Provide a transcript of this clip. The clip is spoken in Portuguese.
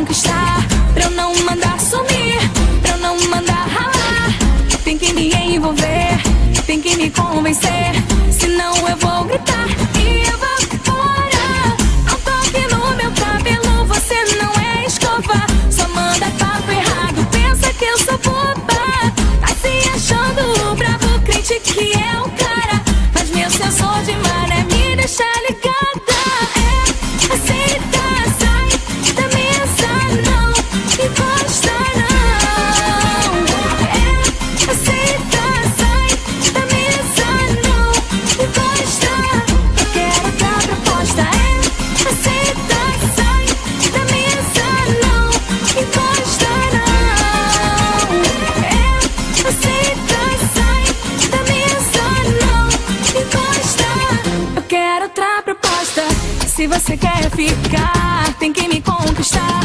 conquistar, pra eu não mandar sumir, pra eu não mandar ralar. Tem que me envolver, tem que me convencer, senão eu vou gritar e eu vou fora. Ao toque no meu cabelo, você não é escova, só manda papo errado, pensa que eu sou boba. Tá se achando bravo, crente que é o cara, mas meu sensor de maré me deixa ligada. É, aceita, sai da mesa, não encosta não. É, aceita, sai da mesa, não encosta. Eu quero outra proposta. É, aceita, sai da mesa, não encosta não. É, aceita, sai da mesa, não encosta. Eu quero outra proposta. Se você quer ficar, tem que me conquistar.